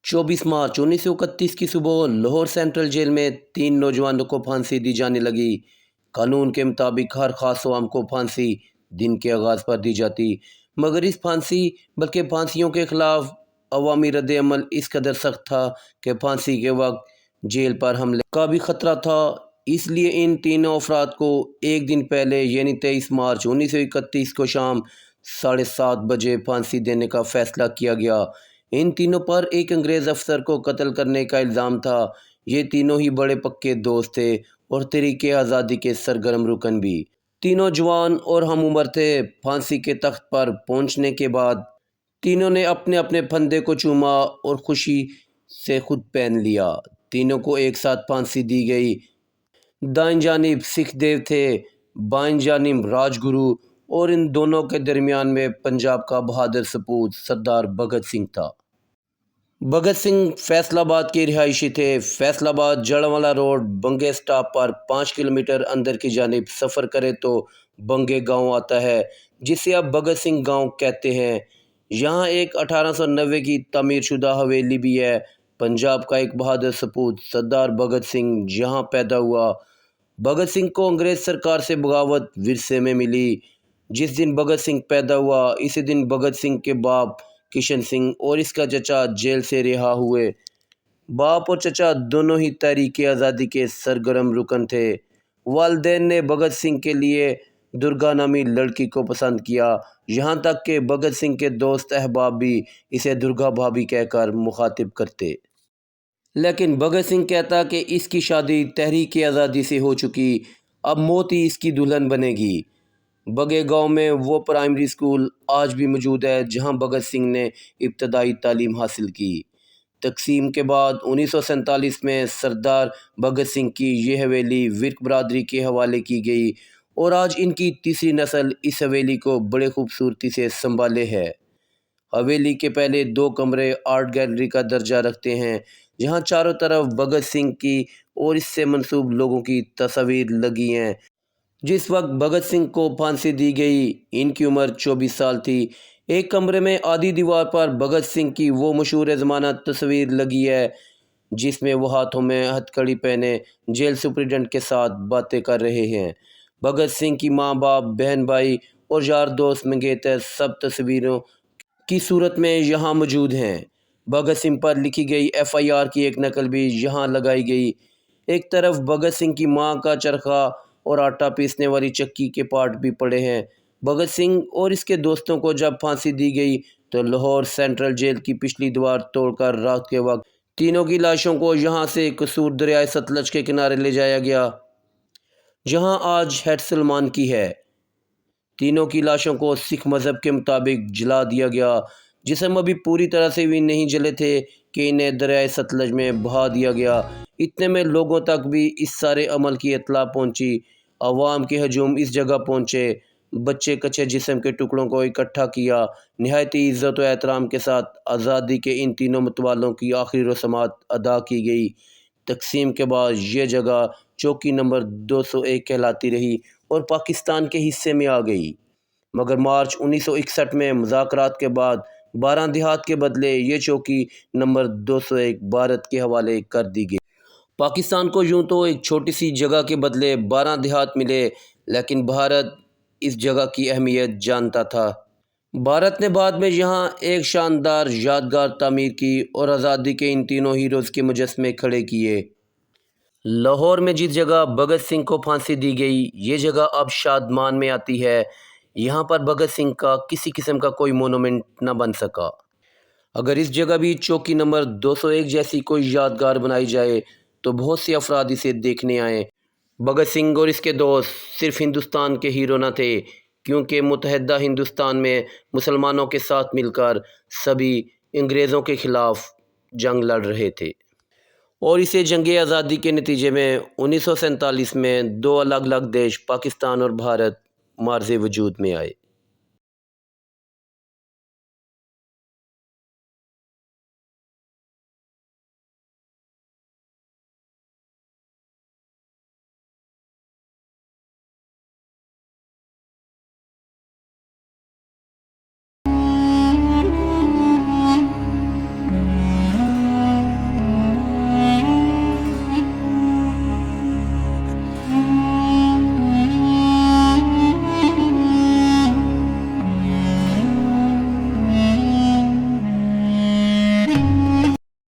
24 मार्च 1931 की सुबह Lahore central jail में 3 नौजवानों को फांसी दी जाने लगी। कानून के मुताबिक हर खास आवाम को फांसी दिन के आगाज़ पर दी जाती, मगर इस फांसी बल्कि फांसियों के खिलाफ अवामी रद्द अमल इस कदर सख्त था कि फांसी के वक्त जेल पर हमले का भी ख़तरा था। इसलिए इन तीनों अफराद को एक दिन पहले यानी 23 मार्च 1931 को शाम 7:30 बजे फांसी देने का फ़ैसला किया गया। इन तीनों पर एक अंग्रेज़ अफसर को कत्ल करने का इल्ज़ाम था। ये तीनों ही बड़े पक्के दोस्त थे और तहरीक आज़ादी के सरगर्म रुकन भी। तीनों जवान और हम उम्र थे। फांसी के तख्त पर पहुंचने के बाद तीनों ने अपने अपने फंदे को चूमा और खुशी से खुद पहन लिया। तीनों को एक साथ फांसी दी गई। दाईं जानिब सिख देव थे, बाईं जानिब राजगुरु, और इन दोनों के दरमियान में पंजाब का बहादुर सपूत सरदार भगत सिंह था। भगत सिंह फैसलाबाद के रिहायशी थे। फैसलाबाद जड़वाला रोड बंगे स्टॉप पर 5 किलोमीटर अंदर की जानिब सफ़र करे तो बंगे गांव आता है, जिसे अब भगत सिंह गांव कहते हैं। यहाँ एक 1890 की तामीर शुदा हवेली भी है। पंजाब का एक बहादुर सपूत सरदार भगत सिंह यहाँ पैदा हुआ। भगत सिंह को अंग्रेज़ सरकार से बगावत विरसे में मिली। जिस दिन भगत सिंह पैदा हुआ इसी दिन भगत सिंह के बाप किशन सिंह और इसका चचा जेल से रिहा हुए। बाप और चचा दोनों ही तहरीक आज़ादी के सरगर्म रुकन थे। वालिदैन ने भगत सिंह के लिए दुर्गा नामी लड़की को पसंद किया। यहाँ तक कि भगत सिंह के दोस्त अहबाब भी इसे दुर्गा भाभी कहकर मुखातिब करते। लेकिन भगत सिंह कहता कि इसकी शादी तहरीक आज़ादी से हो चुकी, अब मौत ही इसकी दुल्हन बनेगी। बगे गांव में वो प्राइमरी स्कूल आज भी मौजूद है जहां भगत सिंह ने इब्तदाई तालीम हासिल की। तकसीम के बाद 1947 में सरदार भगत सिंह की ये हवेली विर्क बरादरी के हवाले की गई और आज इनकी तीसरी नस्ल इस हवेली को बड़े खूबसूरती से संभाले है। हवेली के पहले 2 कमरे आर्ट गैलरी का दर्जा रखते हैं, जहां चारों तरफ भगत सिंह की और इससे मंसूब लोगों की तस्वीर लगी हैं। जिस वक्त भगत सिंह को फांसी दी गई इनकी उम्र 24 साल थी। एक कमरे में आधी दीवार पर भगत सिंह की वो मशहूर ज़माना तस्वीर लगी है जिसमें वो हाथों में हथकड़ी पहने जेल सुप्रिटेंडेंट के साथ बातें कर रहे हैं। भगत सिंह की माँ बाप, बहन भाई और यार दोस्त मंगेतर सब तस्वीरों की सूरत में यहाँ मौजूद हैं। भगत सिंह पर लिखी गई FIR की एक नकल भी यहाँ लगाई गई। एक तरफ भगत सिंह की माँ का चरखा और आटा पीसने वाली चक्की के पार्ट भी पड़े हैं। भगत सिंह और इसके दोस्तों को जब फांसी दी गई तो लाहौर सेंट्रल जेल की पिछली दीवार तोड़कर रात के वक्त तीनों की लाशों को यहाँ से कसूर दरियाए सतलज के किनारे ले जाया गया, जहाँ आज हेड सलमान की है। तीनों की लाशों को सिख मज़हब के मुताबिक जला दिया गया। जिस्म अभी पूरी तरह से भी नहीं जले थे कि इन्हें दरियाए सतलज में बहा दिया गया। इतने में लोगों तक भी इस सारे अमल की इत्तला पहुंची। अवाम के हजूम इस जगह पहुंचे। बच्चे कच्चे जिस्म के टुकड़ों को इकट्ठा किया। नहायती इज़्ज़त व एहतराम के साथ आज़ादी के इन तीनों मतवालों की आखिरी रस्मात अदा की गई। तकसीम के बाद ये जगह चौकी नंबर 201 कहलाती रही और पाकिस्तान के हिस्से में आ गई, मगर मार्च 1961 में मुज़ाकरात के बाद 12 देहात के बदले ये चौकी नंबर 201 भारत के हवाले कर दी गई। पाकिस्तान को यूं तो एक छोटी सी जगह के बदले 12 देहात मिले, लेकिन भारत इस जगह की अहमियत जानता था। भारत ने बाद में यहाँ एक शानदार यादगार तामीर की और आज़ादी के इन तीनों हीरोज़ के मुजस्मे खड़े किए। लाहौर में जिस जगह भगत सिंह को फांसी दी गई ये जगह अब शादमान में आती है। यहाँ पर भगत सिंह का किसी किस्म का कोई मोनूमेंट न बन सका। अगर इस जगह भी चौकी नंबर 201 जैसी कोई यादगार बनाई जाए तो बहुत से अफराद इसे देखने आए। भगत सिंह और इसके दोस्त सिर्फ हिंदुस्तान के हीरो न थे, क्योंकि मुतहदा हिंदुस्तान में मुसलमानों के साथ मिलकर सभी अंग्रेज़ों के ख़िलाफ़ जंग लड़ रहे थे और इसे जंग आज़ादी के नतीजे में 1947 में 2 अलग अलग देश पाकिस्तान और भारत मार्ज़े वजूद में आए।